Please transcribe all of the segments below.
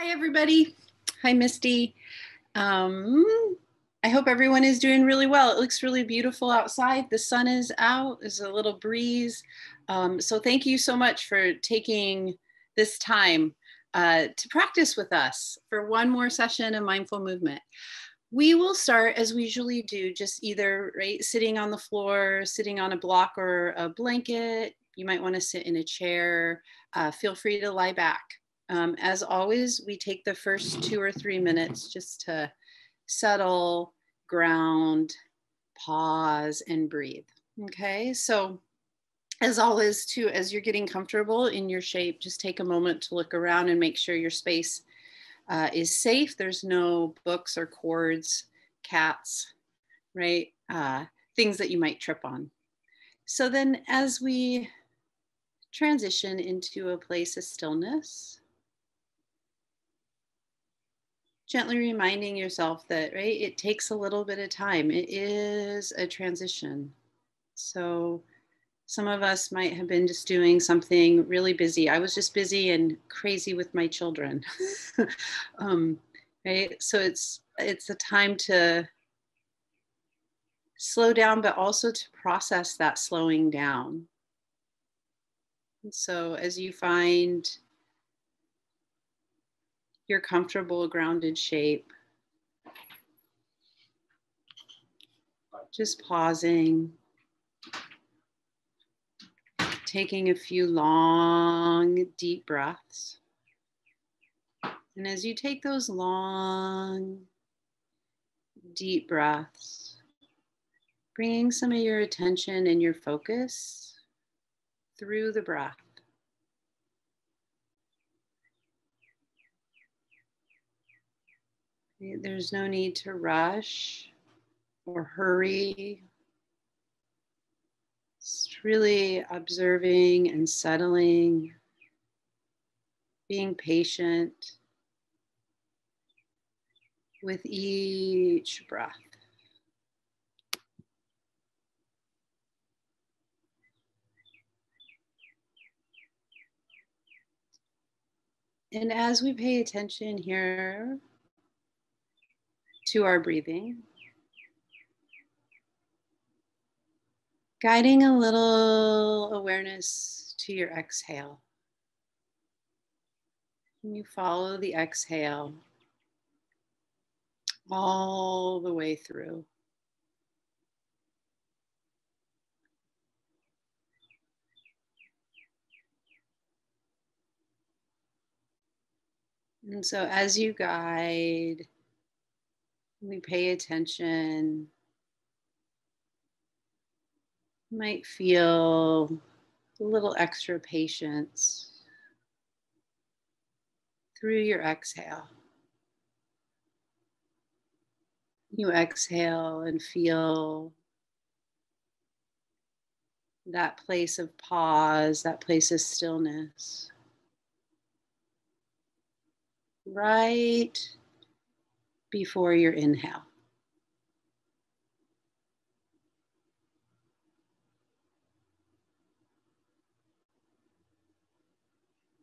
Hi, everybody. Hi, Misty. I hope everyone is doing really well. It looks really beautiful outside. The sun is out. There's a little breeze. So thank you so much for taking this time to practice with us for one more session of mindful movement. We will start as we usually do, just either sitting on the floor, sitting on a block or a blanket. You might want to sit in a chair. Feel free to lie back. As always, we take the first 2 or 3 minutes just to settle, ground, pause, and breathe. Okay, so as always, too, as you're getting comfortable in your shape, just take a moment to look around and make sure your space is safe. There's no books or cords, cats, right? Things that you might trip on. So then as we transition into a place of stillness, gently reminding yourself that, right, it takes a little bit of time. It is a transition. So some of us might have been just doing something really busy. I was just busy and crazy with my children. Right? So it's a time to slow down, but also to process that slowing down. And so as you find your comfortable grounded shape, just pausing, taking a few long, deep breaths. And as you take those long, deep breaths, bringing some of your attention and your focus through the breath. There's no need to rush or hurry. Just really observing and settling, being patient with each breath. And as we pay attention here to our breathing, guiding a little awareness to your exhale. And you follow the exhale all the way through. And so as you guide, we pay attention, you might feel a little extra patience through your exhale. You exhale and feel that place of pause, that place of stillness. Right before your inhale.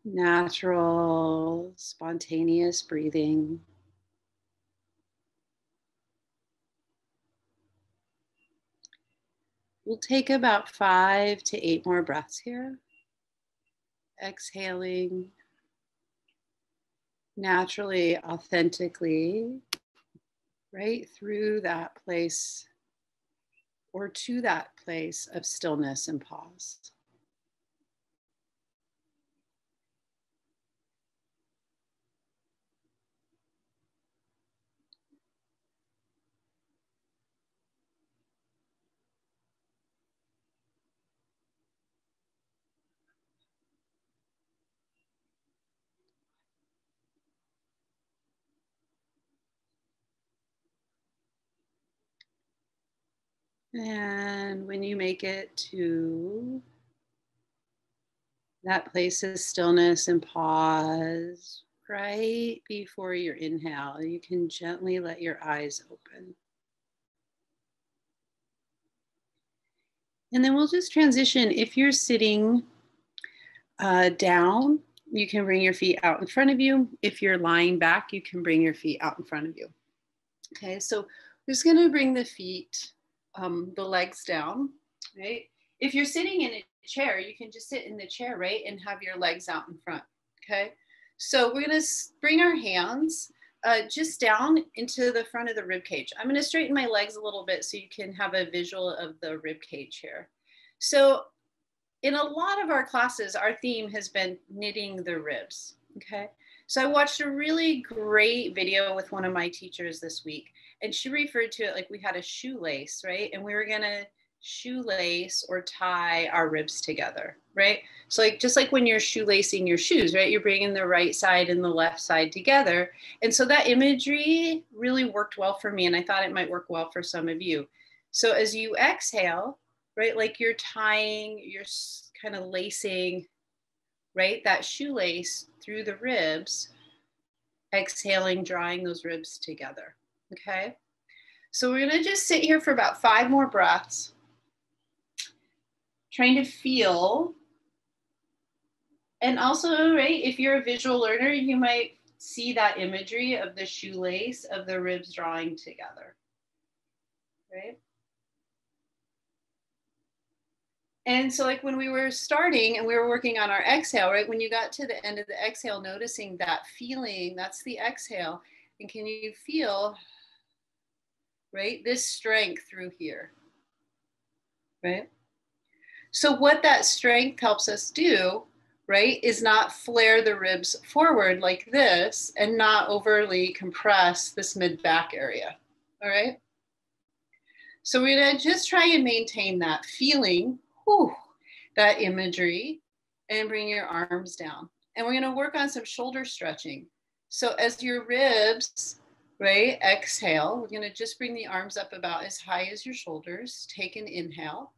Natural, spontaneous breathing. We'll take about 5 to 8 more breaths here. Exhaling naturally, authentically, right through that place or to that place of stillness and pause. And when you make it to that place of stillness and pause, right before your inhale, you can gently let your eyes open. And then we'll just transition. If you're sitting down, you can bring your feet out in front of you. If you're lying back, you can bring your feet out in front of you. Okay, so we're just gonna bring the feet, the legs down, right? If you're sitting in a chair, you can just sit in the chair, right? And have your legs out in front, okay? So we're gonna bring our hands just down into the front of the rib cage. I'm gonna straighten my legs a little bit so you can have a visual of the rib cage here. So in a lot of our classes, our theme has been knitting the ribs, okay? So I watched a really great video with one of my teachers this week, and she referred to it like we had a shoelace, right? And we were gonna shoelace or tie our ribs together, right? So like just like when you're shoelacing your shoes, right? You're bringing the right side and the left side together. And so that imagery really worked well for me, and I thought it might work well for some of you. So as you exhale, right, like you're tying, you're kind of lacing, right, that shoelace through the ribs, exhaling, drawing those ribs together, okay? So we're gonna just sit here for about 5 more breaths, trying to feel. And also, right, if you're a visual learner, you might see that imagery of the shoelace, of the ribs drawing together, right? And so like when we were starting and we were working on our exhale, right? When you got to the end of the exhale, noticing that feeling, that's the exhale. And can you feel, right, this strength through here, right? So what that strength helps us do, right, is not flare the ribs forward like this and not overly compress this mid-back area, all right? So we're gonna just try and maintain that feeling, whew, that imagery, and bring your arms down. And we're gonna work on some shoulder stretching. So as your ribs, right, exhale, we're gonna just bring the arms up about as high as your shoulders. Take an inhale.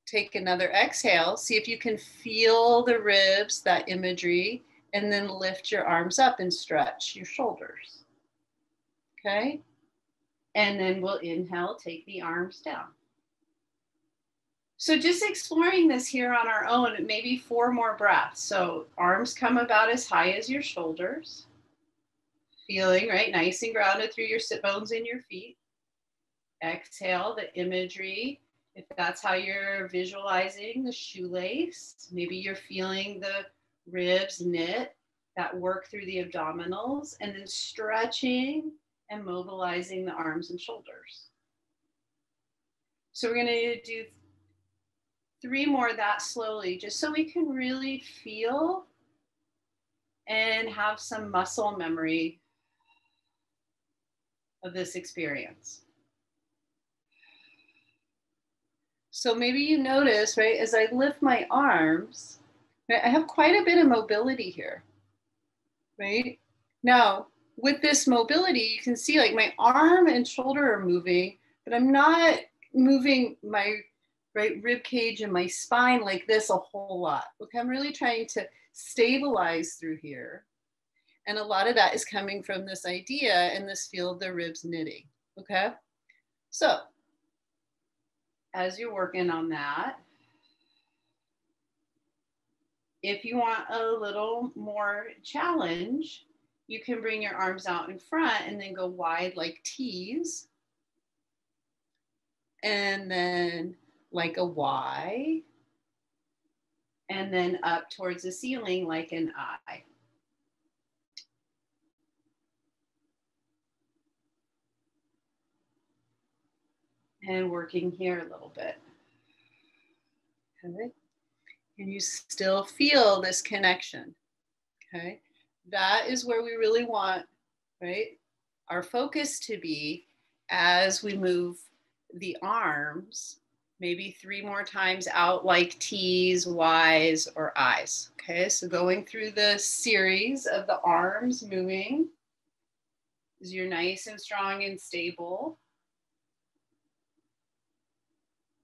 Take another exhale. See if you can feel the ribs, that imagery, and then lift your arms up and stretch your shoulders. Okay? And then we'll inhale, take the arms down. So just exploring this here on our own, maybe 4 more breaths. So arms come about as high as your shoulders. Feeling, right, nice and grounded through your sit bones in your feet. Exhale, the imagery. If that's how you're visualizing the shoelace, maybe you're feeling the ribs knit, that work through the abdominals, and then stretching and mobilizing the arms and shoulders. So we're gonna do 3 more that slowly, just so we can really feel and have some muscle memory of this experience. So maybe you notice, right, as I lift my arms, right, I have quite a bit of mobility here, right? Now, with this mobility, you can see like my arm and shoulder are moving, but I'm not moving my right rib cage and my spine like this a whole lot. Okay, I'm really trying to stabilize through here. And a lot of that is coming from this idea and this feel of the ribs knitting, okay? So as you're working on that, if you want a little more challenge, you can bring your arms out in front and then go wide like T's. And then like a Y. And then up towards the ceiling like an I. And working here a little bit. Okay. And you still feel this connection. Okay. That is where we really want, right, our focus to be as we move the arms, maybe 3 more times out like T's, Y's, or I's. Okay, so going through the series of the arms moving as you're nice and strong and stable,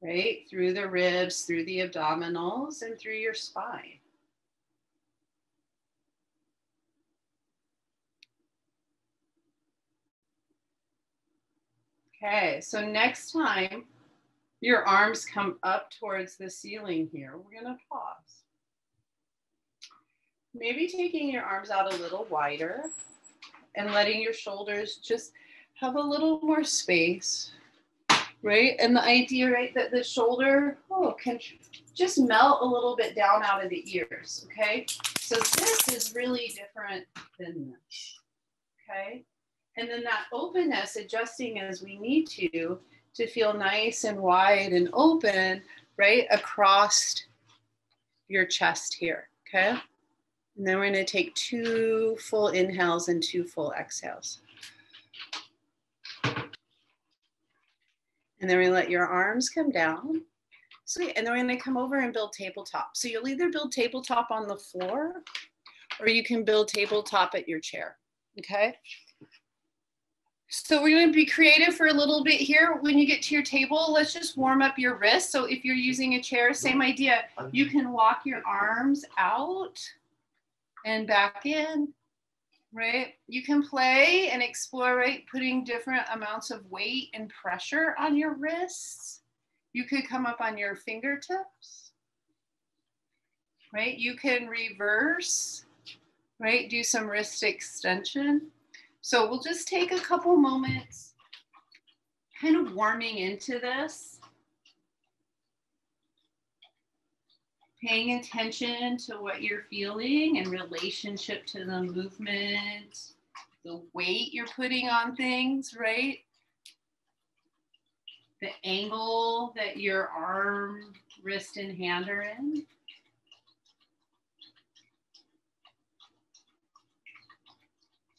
right, through the ribs, through the abdominals, and through your spine. Okay, so next time your arms come up towards the ceiling here, we're gonna pause. Maybe taking your arms out a little wider and letting your shoulders just have a little more space, right? And the idea, right, that the shoulder can just melt a little bit down out of the ears, okay? So this is really different than this, okay? And then that openness, adjusting as we need to feel nice and wide and open, right, across your chest here, okay? And then we're going to take 2 full inhales and 2 full exhales. And then we let your arms come down. Sweet. And then we're going to come over and build tabletop. So you'll either build tabletop on the floor or you can build tabletop at your chair, okay? So we're going to be creative for a little bit here. When you get to your table, let's just warm up your wrists. So if you're using a chair, same idea. You can walk your arms out and back in, right? You can play and explore, right? Putting different amounts of weight and pressure on your wrists. You could come up on your fingertips, right? You can reverse, right? Do some wrist extension. So we'll just take a couple moments kind of warming into this. Paying attention to what you're feeling in relationship to the movement, the weight you're putting on things, right? The angle that your arm, wrist, and hand are in.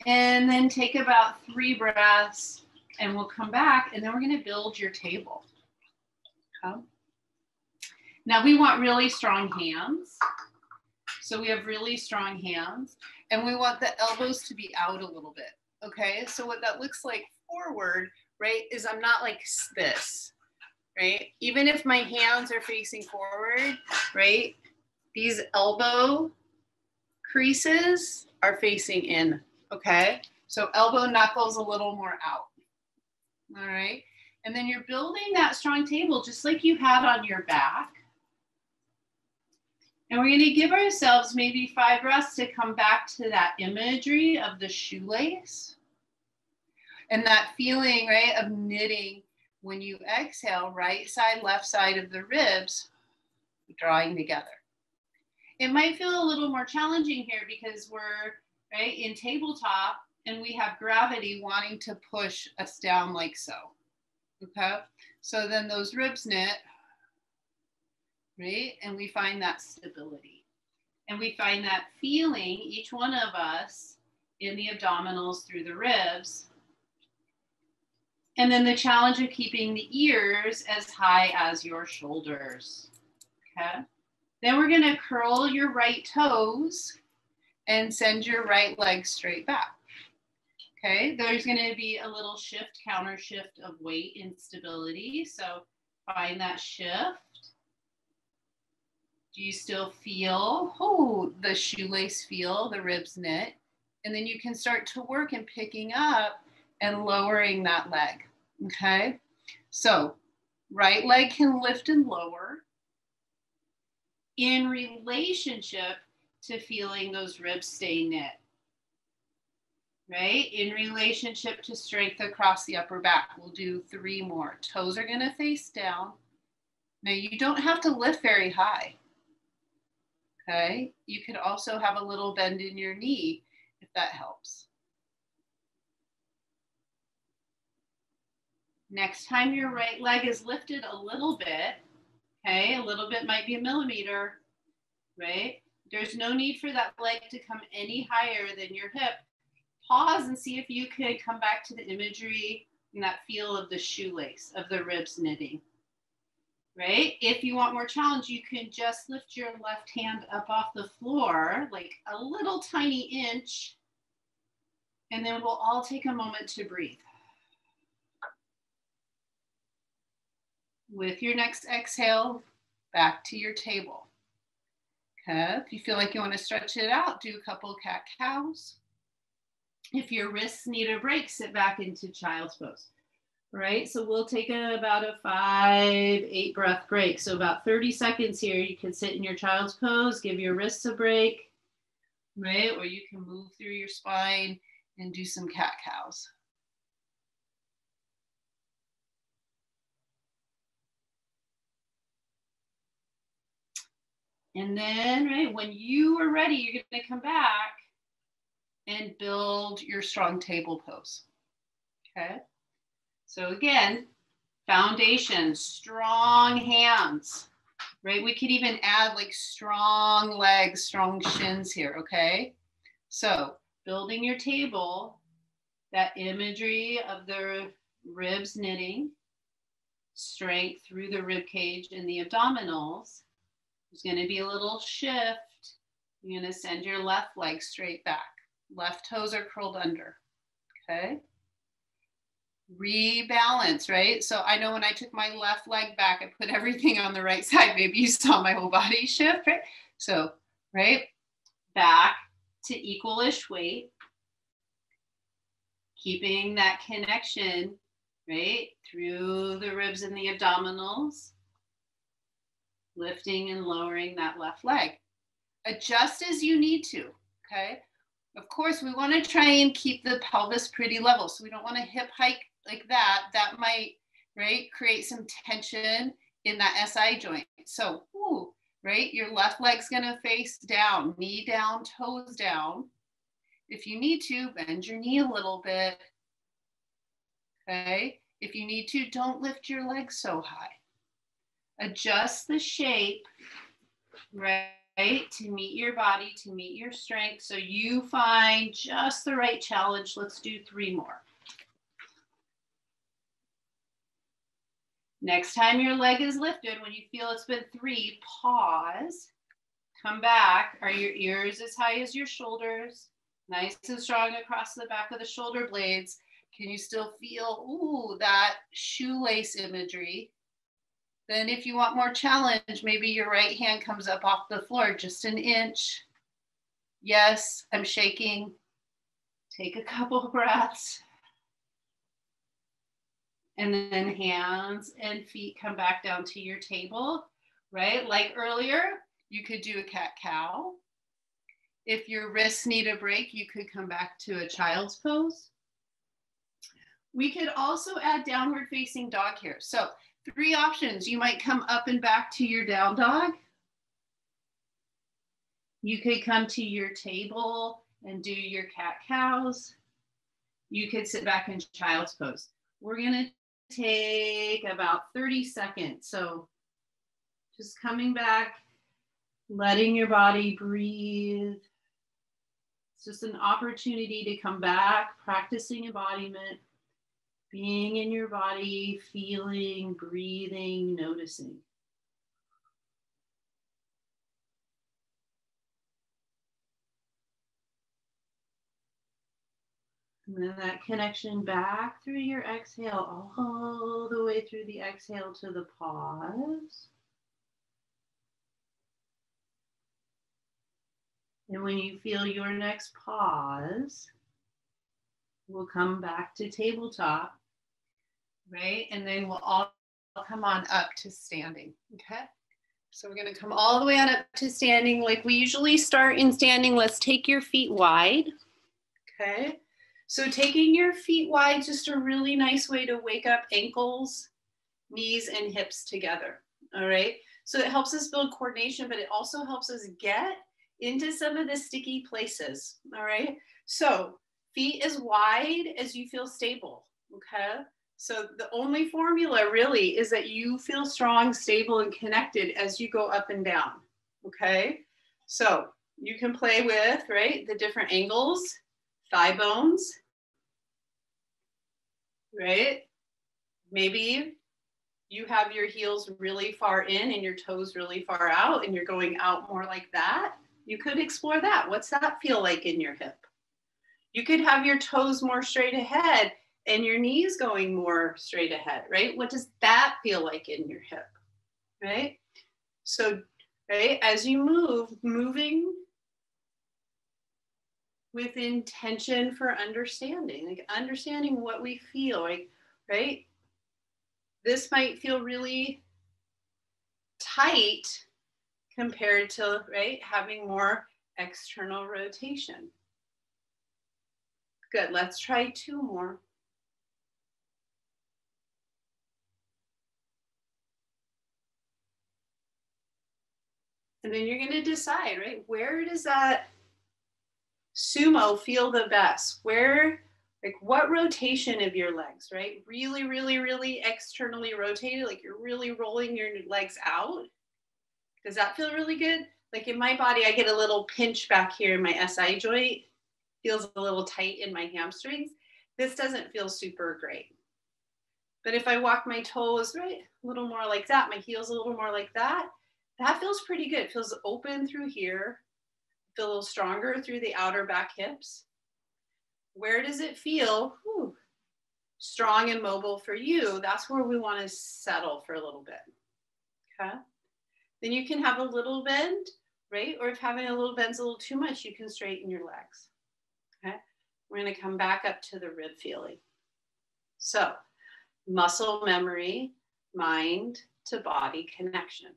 And then take about 3 breaths and we'll come back and then we're going to build your table. Okay. Now we want really strong hands. So we have really strong hands and we want the elbows to be out a little bit. Okay. So what that looks like forward, right, is I'm not like this, right? Even if my hands are facing forward, right, these elbow creases are facing in. Okay, so elbow knuckles a little more out. All right, and then you're building that strong table just like you had on your back. And we're going to give ourselves maybe 5 breaths to come back to that imagery of the shoelace and that feeling, right, of knitting when you exhale, right side, left side of the ribs drawing together. It might feel a little more challenging here because we're right in tabletop and we have gravity wanting to push us down like so. Okay, so then those ribs knit, right, and we find that stability and we find that feeling, each one of us, in the abdominals through the ribs. And then the challenge of keeping the ears as high as your shoulders. Okay, then we're going to curl your right toes and send your right leg straight back. Okay, there's going to be a little shift, counter shift of weight and stability. So find that shift. Do you still feel, the shoelace feel, the ribs knit? And then you can start to work in picking up and lowering that leg. Okay, so right leg can lift and lower in relationship to feeling those ribs stay knit, right? In relationship to strength across the upper back. We'll do 3 more. Toes are going to face down. Now you don't have to lift very high, okay? You could also have a little bend in your knee if that helps. Next time your right leg is lifted a little bit, okay? A little bit might be a millimeter, right? There's no need for that leg to come any higher than your hip. Pause and see if you could come back to the imagery and that feel of the shoelace, of the ribs knitting, right? If you want more challenge, you can just lift your left hand up off the floor, like a little tiny inch, and then we'll all take a moment to breathe. With your next exhale, back to your table. Okay, if you feel like you want to stretch it out, do a couple cat-cows. If your wrists need a break, sit back into child's pose. Right, so we'll take about a 5-8 breath break. So about 30 seconds here, you can sit in your child's pose, give your wrists a break, right? Or you can move through your spine and do some cat-cows. And then, right, when you are ready, you're going to come back and build your strong table pose. Okay. So again, foundation, strong hands, right? We could even add like strong legs, strong shins here. Okay. So building your table, that imagery of the ribs knitting, strength through the rib cage and the abdominals. There's going to be a little shift. You're going to send your left leg straight back. Left toes are curled under. Okay. Rebalance, right? So I know when I took my left leg back, I put everything on the right side. Maybe you saw my whole body shift, right? So, right, back to equal-ish weight. Keeping that connection, right, through the ribs and the abdominals. Lifting and lowering that left leg. Adjust as you need to, okay? Of course, we want to try and keep the pelvis pretty level. So we don't want to hip hike like that. That might, right, create some tension in that SI joint. So, right, your left leg's going to face down, knee down, toes down. If you need to, bend your knee a little bit, okay? If you need to, don't lift your legs so high. Adjust the shape, right, to meet your body, to meet your strength. So you find just the right challenge. Let's do 3 more. Next time your leg is lifted, when you feel it's been 3, pause, come back. Are your ears as high as your shoulders? Nice and strong across the back of the shoulder blades. Can you still feel, that shoelace imagery? Then if you want more challenge, maybe your right hand comes up off the floor just an inch. Yes, I'm shaking. Take a couple breaths. And then hands and feet come back down to your table, right? Like earlier, you could do a cat-cow. If your wrists need a break, you could come back to a child's pose. We could also add downward facing dog here. So 3 options. You might come up and back to your down dog. You could come to your table and do your cat-cows. You could sit back in child's pose. We're going to take about 30 seconds. So just coming back, letting your body breathe. It's just an opportunity to come back, practicing embodiment, being in your body, feeling, breathing, noticing. And then that connection back through your exhale, all the way through the exhale to the pause. And when you feel your next pause, we'll come back to tabletop, right? And then we'll all come on up to standing, okay? So we're gonna come all the way on up to standing. Like we usually start in standing, let's take your feet wide, okay? So taking your feet wide, just a really nice way to wake up ankles, knees, and hips together, all right? So it helps us build coordination, but it also helps us get into some of the sticky places, all right? So feet as wide as you feel stable, okay? So the only formula really is that you feel strong, stable, and connected as you go up and down, okay? So you can play with, right, the different angles, thigh bones, right? Maybe you have your heels really far in and your toes really far out and you're going out more like that. You could explore that. What's that feel like in your hip? You could have your toes more straight ahead and your knees going more straight ahead, right? What does that feel like in your hip, right? So, right, as you move, moving with intention for understanding, like understanding what we feel, like, right? This might feel really tight compared to, right, having more external rotation. Good, let's try 2 more. And then you're going to decide, right? Where does that sumo feel the best? Where, like what rotation of your legs, right? Really, really, really externally rotated, like you're really rolling your legs out. Does that feel really good? Like in my body, I get a little pinch back here in my SI joint. Feels a little tight in my hamstrings. This doesn't feel super great. But if I walk my toes, right, a little more like that, my heels a little more like that, that feels pretty good. It feels open through here. Feel a little stronger through the outer back hips. Where does it feel strong and mobile for you? That's where we want to settle for a little bit. Okay. Then you can have a little bend, right? Or if having a little bend's a little too much, you can straighten your legs. Okay. We're going to come back up to the rib feeling. So muscle memory, mind to body connection,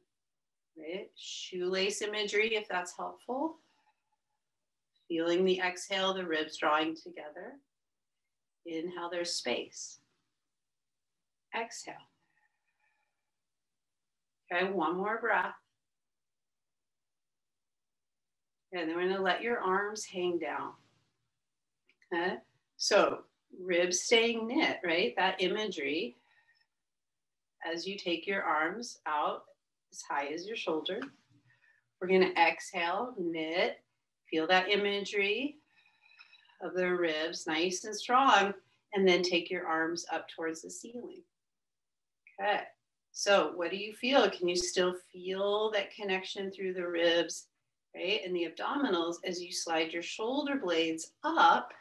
right? Shoelace imagery, if that's helpful. Feeling the exhale, the ribs drawing together. Inhale, there's space. Exhale. Okay, one more breath. And then we're going to let your arms hang down. Okay, so ribs staying knit, right? That imagery as you take your arms out as high as your shoulder. We're going to exhale, knit, feel that imagery of the ribs nice and strong, and then take your arms up towards the ceiling. Okay, so what do you feel? Can you still feel that connection through the ribs, right? And the abdominals as you slide your shoulder blades up.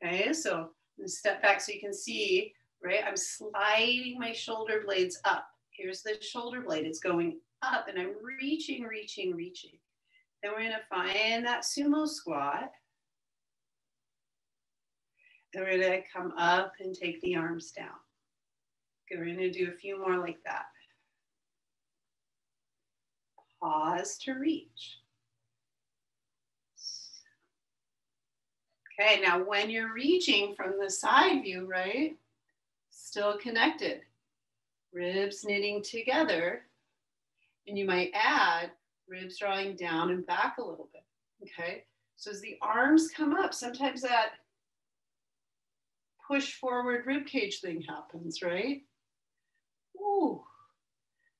Okay, so I'm gonna step back so you can see, right? I'm sliding my shoulder blades up. Here's the shoulder blade, it's going up and I'm reaching, reaching, reaching. Then we're gonna find that sumo squat. Then we're gonna come up and take the arms down. Okay, we're gonna do a few more like that. Pause to reach. Okay, now when you're reaching from the side view, right? Still connected. Ribs knitting together. And you might add ribs drawing down and back a little bit. Okay, so as the arms come up, sometimes that push forward rib cage thing happens, right? Ooh.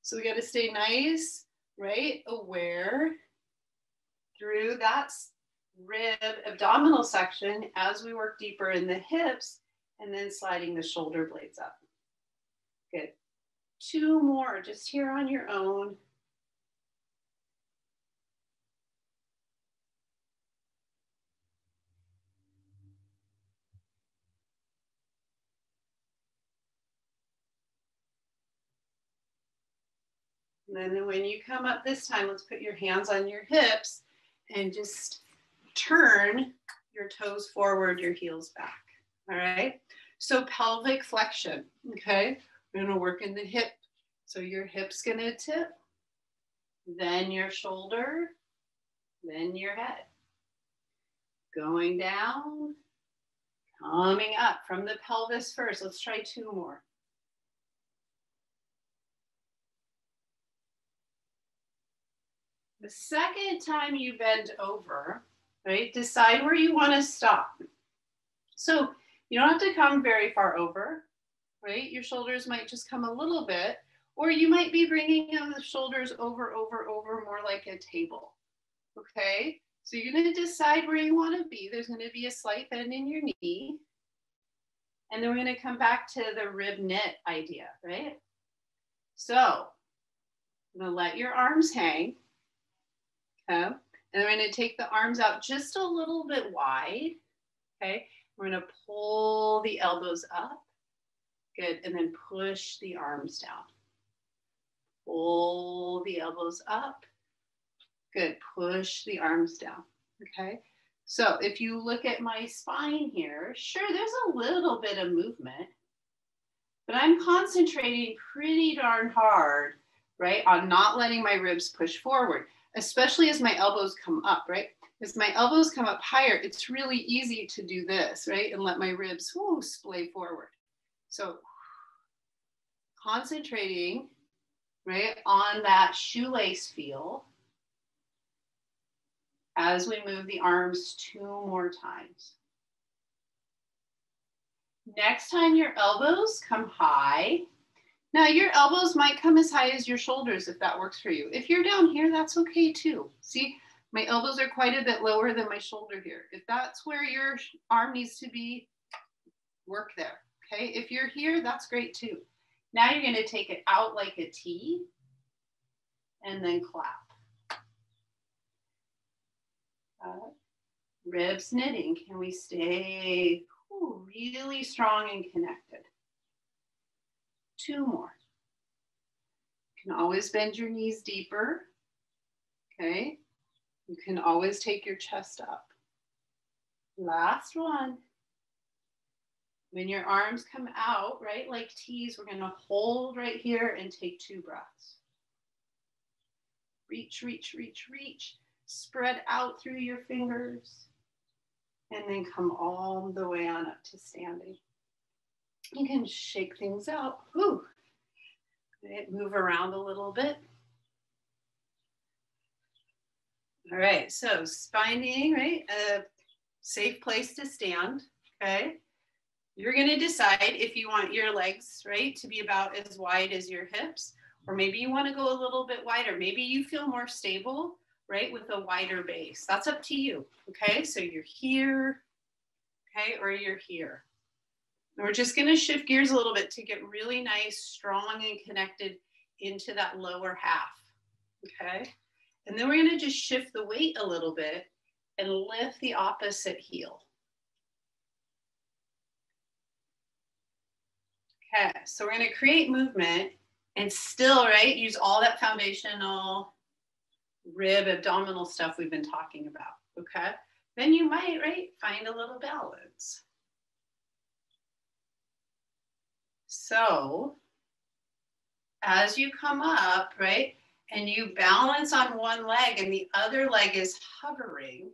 So we got to stay nice, right? Aware through that rib abdominal section as we work deeper in the hips and then sliding the shoulder blades up. Good. 2 more just here on your own. And then when you come up this time, let's put your hands on your hips and just turn your toes forward, your heels back. All right. So pelvic flexion. Okay. We're going to work in the hip. So your hip's going to tip, then your shoulder, then your head. Going down, coming up from the pelvis first. Let's try 2 more. The second time you bend over, right, decide where you want to stop. So you don't have to come very far over, right? Your shoulders might just come a little bit, or you might be bringing the shoulders over, more like a table, okay? So you're going to decide where you want to be. There's going to be a slight bend in your knee. And then we're going to come back to the rib knit idea, right? So I'm going to let your arms hang. Okay. And then we're going to take the arms out just a little bit wide. Okay. We're going to pull the elbows up. Good. And then push the arms down. Pull the elbows up. Good. Push the arms down. Okay. So if you look at my spine here, sure, there's a little bit of movement, but I'm concentrating pretty darn hard, right, on not letting my ribs push forward. especially as my elbows come up, right? As my elbows come up higher, it's really easy to do this, right? And let my ribs splay forward. So concentrating, right, on that shoelace feel as we move the arms 2 more times. Next time your elbows come high. Now your elbows might come as high as your shoulders if that works for you. If you're down here, that's okay too. See, my elbows are quite a bit lower than my shoulder here. If that's where your arm needs to be, work there, okay? If you're here, that's great too. Now you're gonna take it out like a T and then clap. Ribs knitting, can we stay really strong and connected? 2 more. You can always bend your knees deeper, okay? You can always take your chest up. Last one. When your arms come out, right, like T's, we're gonna hold right here and take 2 breaths. Reach, reach, reach, reach. Spread out through your fingers. And then come all the way on up to standing. You can shake things out. Whew. Right, move around a little bit. All right, so finding, right, a safe place to stand, okay? You're gonna decide if you want your legs, right, to be about as wide as your hips, or maybe you wanna go a little bit wider. Maybe you feel more stable, right, with a wider base. That's up to you, okay? So you're here, okay, or you're here. And we're just gonna shift gears a little bit to get really nice, strong, and connected into that lower half, okay? And then we're gonna just shift the weight a little bit and lift the opposite heel. Okay, so we're gonna create movement and still, right, use all that foundational rib abdominal stuff we've been talking about, okay? Then you might, right, find a little balance. So as you come up, right, and you balance on one leg and the other leg is hovering,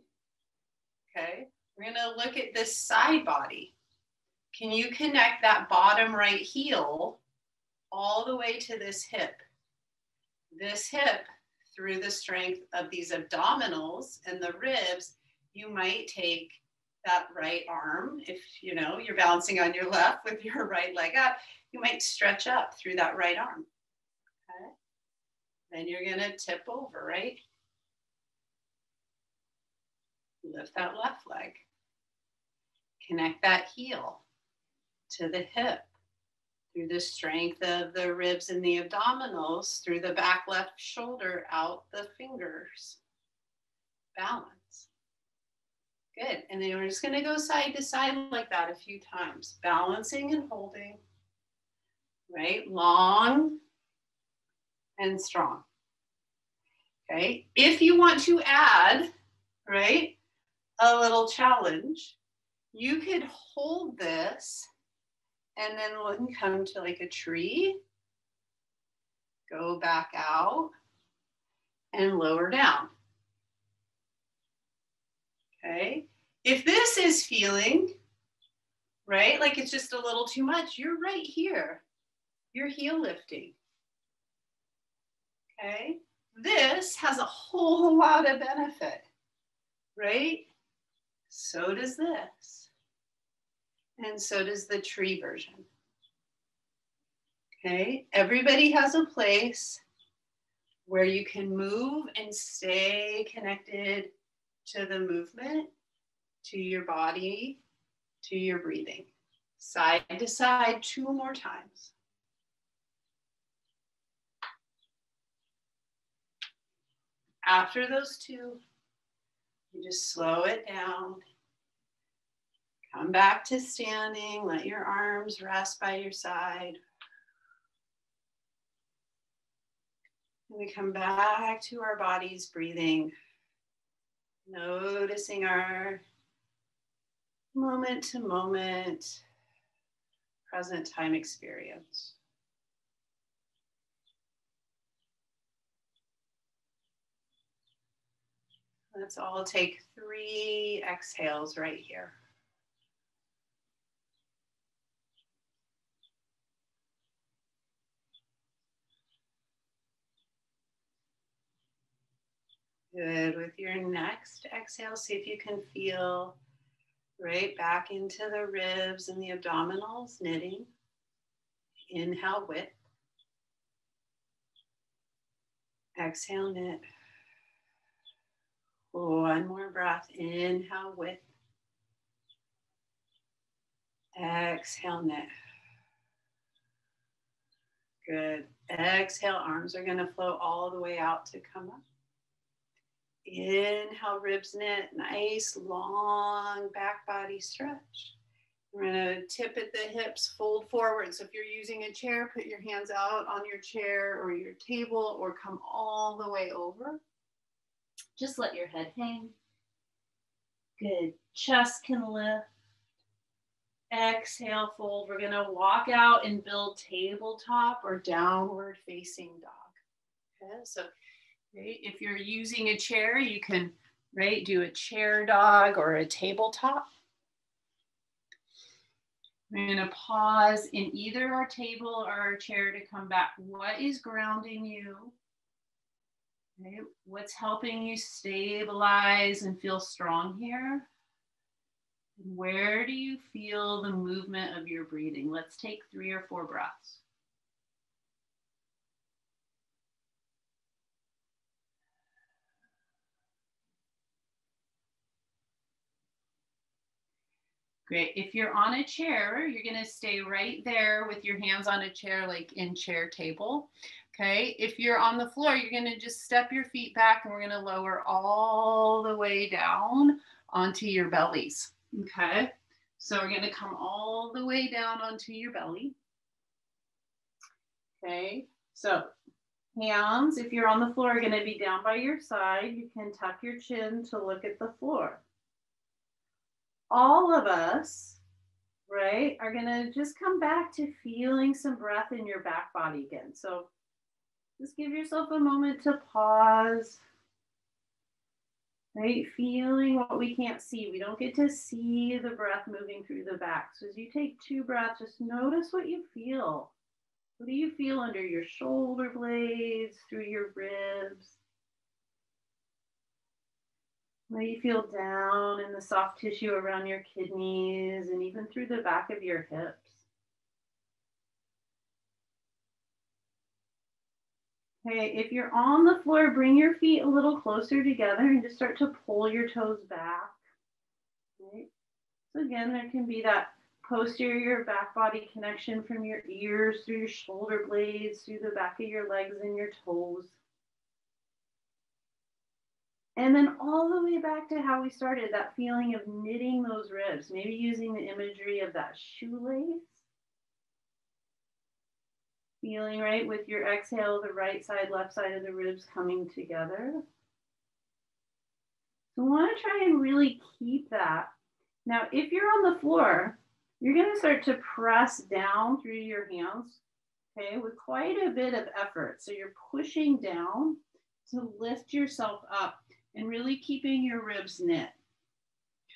okay, we're gonna look at this side body. Can you connect that bottom right heel all the way to this hip? This hip, through the strength of these abdominals and the ribs, you might take that right arm. If you know you're balancing on your left with your right leg up, you might stretch up through that right arm. Okay. Then you're gonna tip over, right? Lift that left leg. Connect that heel to the hip through the strength of the ribs and the abdominals, through the back left shoulder, out the fingers. Balance. Good. And then we're just going to go side to side like that a few times, balancing and holding, right? Long and strong. Okay. If you want to add, right, a little challenge, you could hold this and then come to like a tree, go back out and lower down. Okay. If this is feeling, right, like it's just a little too much, you're right here. You're heel lifting. Okay. This has a whole lot of benefit, right? So does this. And so does the tree version. Okay. Everybody has a place where you can move and stay connected to the movement, to your body, to your breathing. Side to side, 2 more times. After those 2, you just slow it down. Come back to standing, let your arms rest by your side. And we come back to our bodies, breathing, noticing our moment to moment, present time experience. Let's all take 3 exhales right here. Good. With your next exhale, see if you can feel right back into the ribs and the abdominals, knitting. Inhale, width. Exhale, knit. One more breath. Inhale, width. Exhale, knit. Good. Exhale, arms are going to flow all the way out to come up. Inhale, ribs knit. Nice, long back body stretch. We're going to tip at the hips, fold forward. So if you're using a chair, put your hands out on your chair or your table or come all the way over. Just let your head hang. Good. Chest can lift. Exhale, fold. We're going to walk out and build tabletop or downward facing dog. Okay, so right, if you're using a chair, you can do a chair dog or a tabletop. We're going to pause in either our table or our chair to come back. What is grounding you? Okay, what's helping you stabilize and feel strong here? Where do you feel the movement of your breathing? Let's take 3 or 4 breaths. Great. If you're on a chair, you're going to stay right there with your hands on a chair, like in chair table. Okay. If you're on the floor, you're going to just step your feet back and we're going to lower all the way down onto your bellies. Okay. So we're going to come all the way down onto your belly. Okay. So hands, if you're on the floor, are going to be down by your side. You can tuck your chin to look at the floor. All of us, right, are going to just come back to feeling some breath in your back body again. So just give yourself a moment to pause, right? Feeling what we can't see. We don't get to see the breath moving through the back. So as you take 2 breaths, just notice what you feel. What do you feel under your shoulder blades, through your ribs? What do you feel down in the soft tissue around your kidneys and even through the back of your hips? Okay, if you're on the floor, bring your feet a little closer together and just start to pull your toes back. Right? So again, there can be that posterior back body connection from your ears, through your shoulder blades, through the back of your legs and your toes. And then all the way back to how we started, that feeling of knitting those ribs, maybe using the imagery of that shoelace. Feeling right with your exhale, the right side, left side of the ribs coming together. So we want to try and really keep that. Now, if you're on the floor, you're going to start to press down through your hands, okay, with quite a bit of effort. So you're pushing down to lift yourself up and really keeping your ribs knit,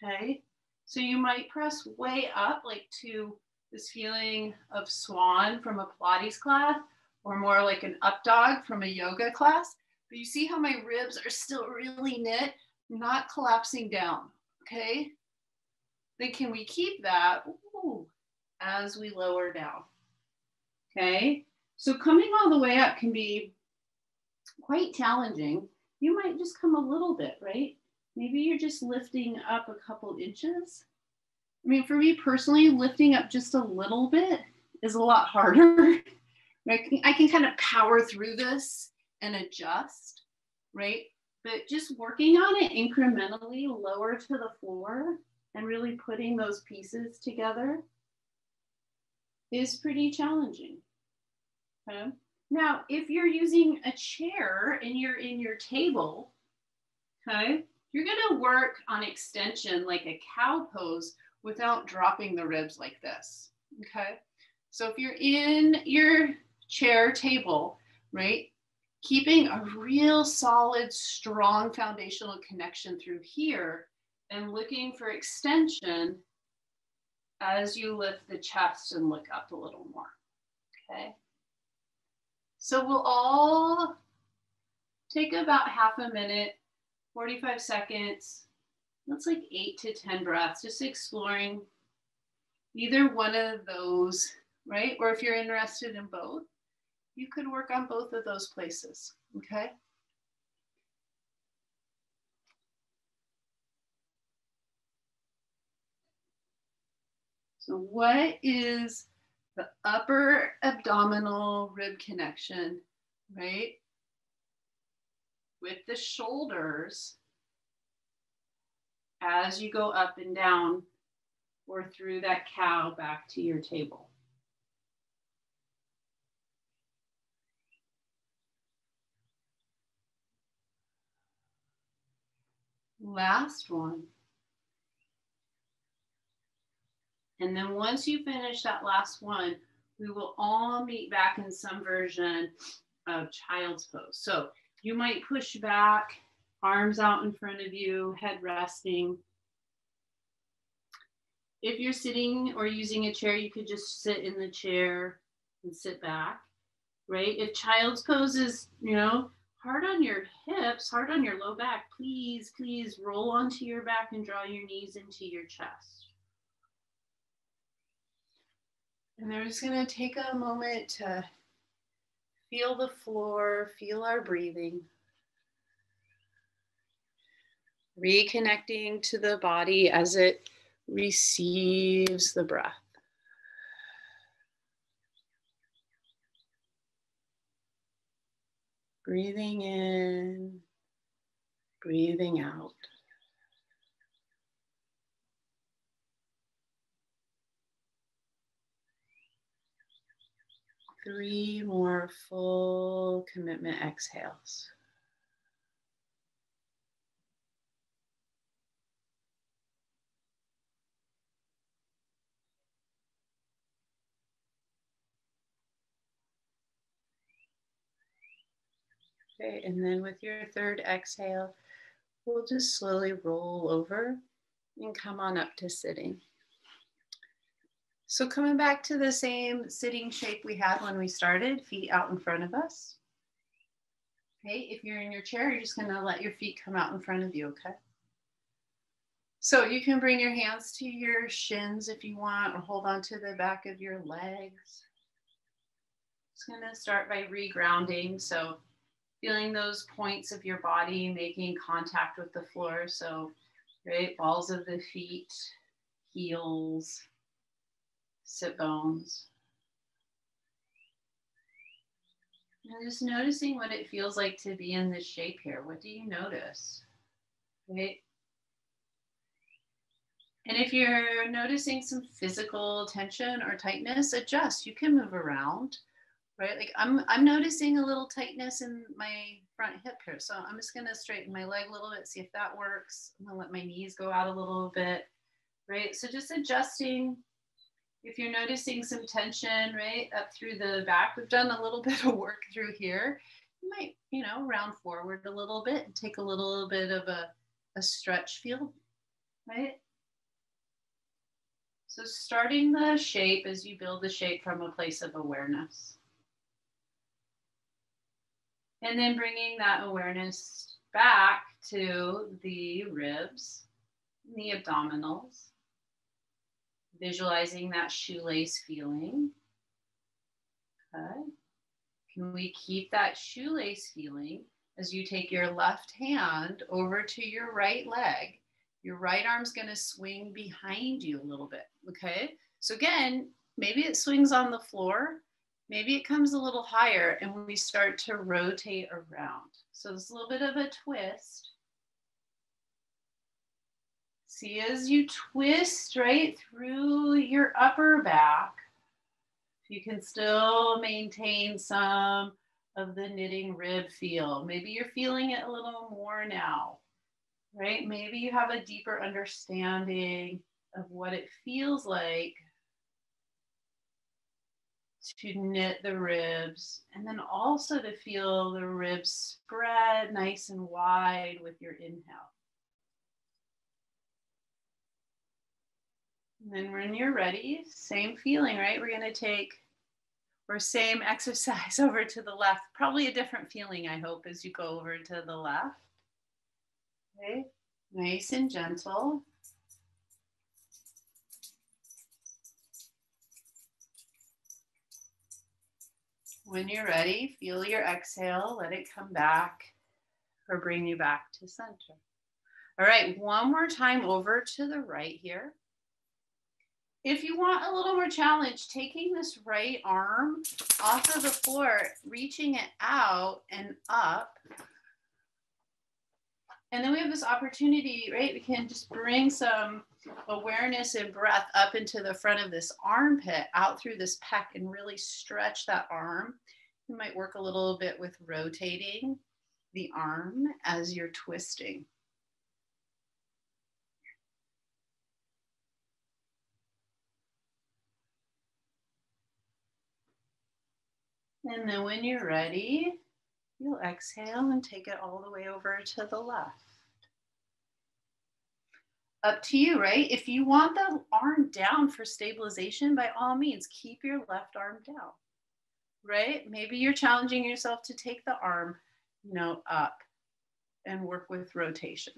okay? So you might press way up, like to this feeling of swan from a Pilates class, or more like an up dog from a yoga class. But you see how my ribs are still really knit, not collapsing down, okay? Then can we keep that as we lower down, okay? So coming all the way up can be quite challenging. You might just come a little bit, right? Maybe you're just lifting up a couple inches. I mean, for me personally, lifting up just a little bit is a lot harder. I can kind of power through this and adjust, right? But just working on it incrementally, lower to the floor, and really putting those pieces together is pretty challenging, okay? Now, if you're using a chair and you're in your table, okay, you're gonna work on extension like a cow pose without dropping the ribs like this, okay? So if you're in your chair table, right, Keeping a real solid, strong foundational connection through here and looking for extension as you lift the chest and look up a little more, okay? So we'll all take about half a minute, 45 seconds. That's like 8 to 10 breaths, just exploring either one of those, right? Or if you're interested in both, you could work on both of those places, okay? So what is the upper abdominal rib connection, right? With the shoulders as you go up and down or through that cow back to your table. Last one. And then once you finish that last one, we will all meet back in some version of child's pose. So you might push back, arms out in front of you, head resting. If you're sitting or using a chair, you could just sit in the chair and sit back, right? If child's pose is, hard on your hips, hard on your low back, please, please roll onto your back and draw your knees into your chest. And they're just going to take a moment to feel the floor, feel our breathing. Reconnecting to the body as it receives the breath. Breathing in, breathing out. Three more full commitment exhales. Okay, and then with your third exhale, we'll just slowly roll over and come on up to sitting. So coming back to the same sitting shape we had when we started, feet out in front of us. Okay, if you're in your chair, you're just gonna let your feet come out in front of you, okay? So you can bring your hands to your shins if you want, or hold on to the back of your legs. Just gonna start by regrounding. So feeling those points of your body making contact with the floor. So, right, balls of the feet, heels, sit bones. And just noticing what it feels like to be in this shape here. What do you notice? Right? And if you're noticing some physical tension or tightness, adjust. You can move around, right? Like I'm noticing a little tightness in my front hip here. So I'm just gonna straighten my leg a little bit, see if that works. I'm gonna let my knees go out a little bit, right? So just adjusting. If you're noticing some tension, right, up through the back, we've done a little bit of work through here. You might, round forward a little bit and take a little bit of a stretch feel, right? So starting the shape as you build the shape from a place of awareness. And then bringing that awareness back to the ribs, the abdominals. Visualizing that shoelace feeling. Okay. Can we keep that shoelace feeling as you take your left hand over to your right leg? Your right arm's going to swing behind you a little bit. Okay. So again, maybe it swings on the floor. Maybe it comes a little higher and we start to rotate around. So it's a little bit of a twist. See, as you twist right through your upper back, you can still maintain some of the knitting rib feel. Maybe you're feeling it a little more now, right? Maybe you have a deeper understanding of what it feels like to knit the ribs, and then also to feel the ribs spread nice and wide with your inhale. And then when you're ready, same feeling, right? We're going to take, or same exercise over to the left. Probably a different feeling, I hope, as you go over to the left. Okay, nice and gentle. When you're ready, feel your exhale, let it come back or bring you back to center. All right, one more time over to the right here. If you want a little more challenge, taking this right arm off of the floor, reaching it out and up. And then we have this opportunity, right? We can just bring some awareness and breath up into the front of this armpit, out through this pec, and really stretch that arm. You might work a little bit with rotating the arm as you're twisting. And then when you're ready, you'll exhale and take it all the way over to the left. Up to you, right? If you want the arm down for stabilization, by all means, keep your left arm down, right? Maybe you're challenging yourself to take the arm, up and work with rotation,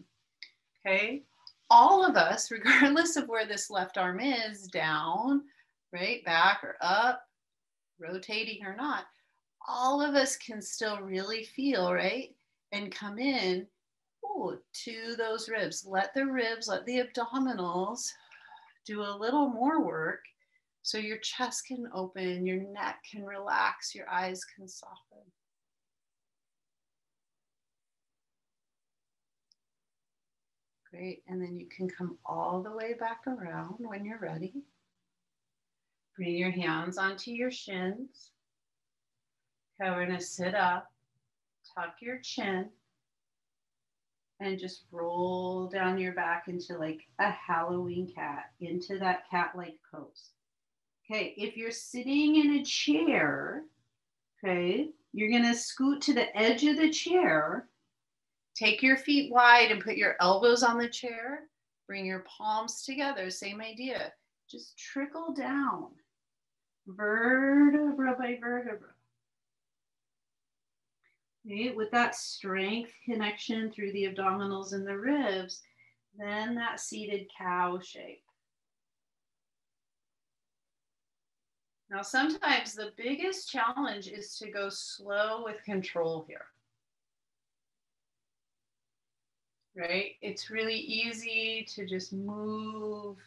okay? All of us, regardless of where this left arm is, down, right, back or up, rotating or not, all of us can still really feel, right, and come in to those ribs. Let the abdominals do a little more work so your chest can open, your neck can relax, your eyes can soften. Great, and then you can come all the way back around when you're ready. Bring your hands onto your shins. Okay, we're gonna sit up, tuck your chin, and just roll down your back into like a Halloween cat, into that cat-like pose. Okay, if you're sitting in a chair, okay, you're gonna scoot to the edge of the chair, take your feet wide and put your elbows on the chair, bring your palms together, same idea. Just trickle down, vertebra by vertebra. Okay, with that strength connection through the abdominals and the ribs, then that seated cow shape. Now, sometimes the biggest challenge is to go slow with control here, right? It's really easy to just move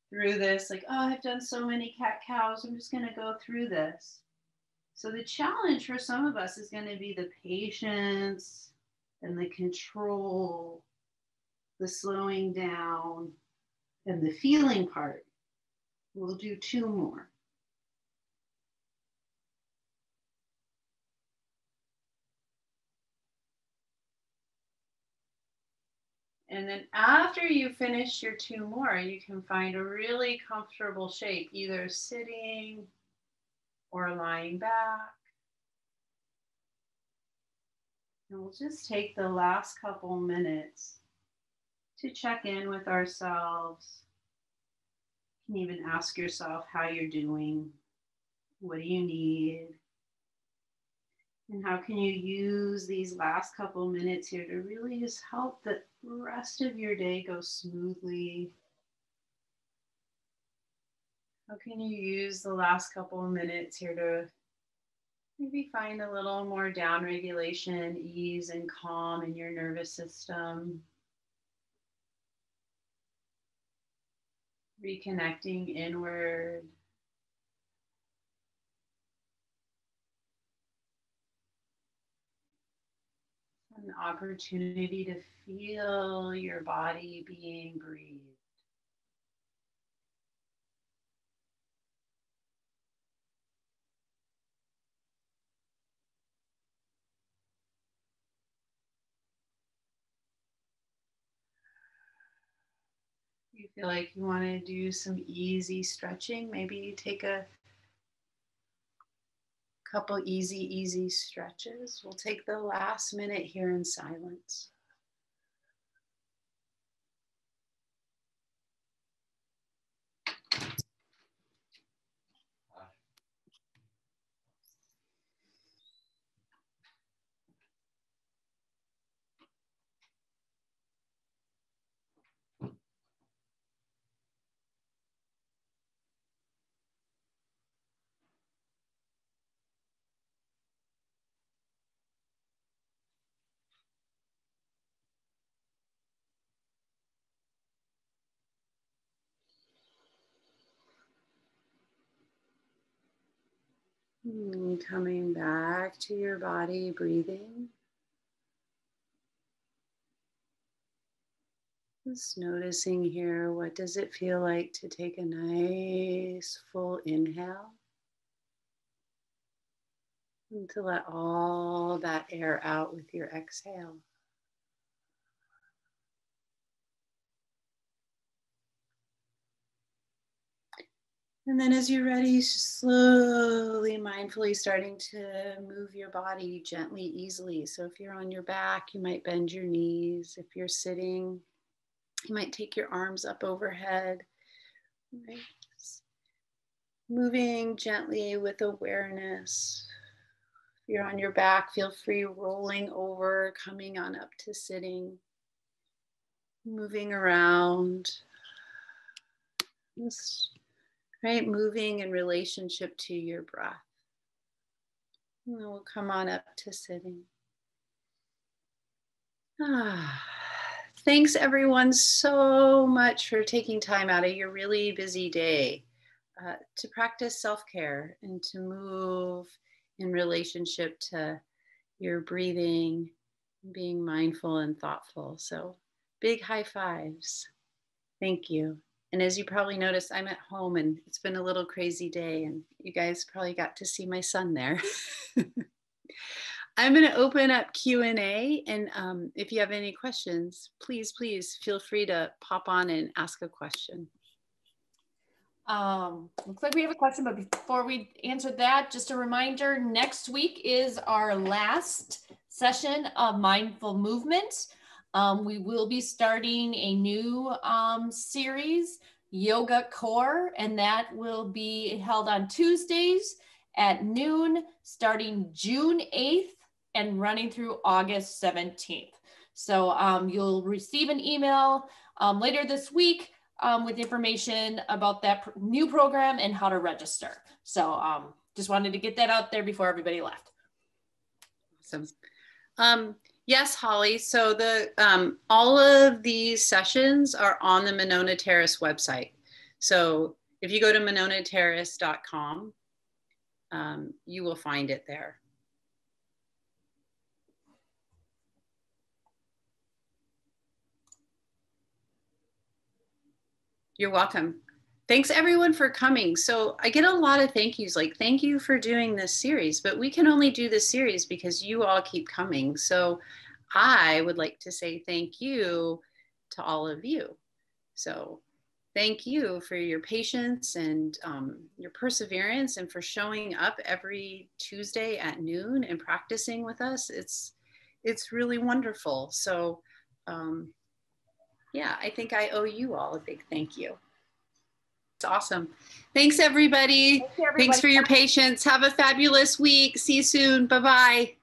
through this, like, oh, I've done so many cat-cows, I'm just gonna go through this. So the challenge for some of us is gonna be the patience and the control, the slowing down, and the feeling part. We'll do 2 more. And then after you finish your 2 more, you can find a really comfortable shape, either sitting or lying back. And we'll just take the last couple minutes to check in with ourselves. You can even ask yourself how you're doing. What do you need? And how can you use these last couple minutes here to really just help the rest of your day go smoothly? How can you use the last couple of minutes here to maybe find a little more down regulation, ease, and calm in your nervous system? Reconnecting inward. An opportunity to feel your body being breathed. You feel like you want to do some easy stretching, maybe take a Couple easy stretches. We'll take the last minute here in silence. Coming back to your body, breathing. Just noticing here, what does it feel like to take a nice full inhale? And to let all that air out with your exhale. And then as you're ready, slowly, mindfully starting to move your body gently, easily. So if you're on your back, you might bend your knees. If you're sitting, you might take your arms up overhead. Right? Moving gently with awareness. If you're on your back, feel free rolling over, coming on up to sitting. Moving around. Just right, moving in relationship to your breath. And then we'll come on up to sitting. Thanks everyone so much for taking time out of your really busy day to practice self-care and to move in relationship to your breathing, being mindful and thoughtful. So big high fives. Thank you. And as you probably noticed, I'm at home and it's been a little crazy day and you guys probably got to see my son there. I'm going to open up Q&A and if you have any questions, please feel free to pop on and ask a question. Looks like we have a question, but before we answer that, just a reminder, next week is our last session of mindful movement. We will be starting a new series, Yoga Core, and that will be held on Tuesdays at noon, starting June 8th and running through August 17th. So you'll receive an email later this week with information about that new program and how to register. So just wanted to get that out there before everybody left. Awesome. Yes, Holly. So the all of these sessions are on the Monona Terrace website. So if you go to mononaterrace.com, you will find it there. You're welcome. Thanks everyone for coming. So I get a lot of thank yous, like thank you for doing this series, but we can only do this series because you all keep coming. So I would like to say thank you to all of you. So thank you for your patience and your perseverance and for showing up every Tuesday at noon and practicing with us. It's really wonderful. So yeah, I think I owe you all a big thank you. It's awesome. Thanks, everybody. Thanks for your patience. Have a fabulous week. See you soon. Bye-bye.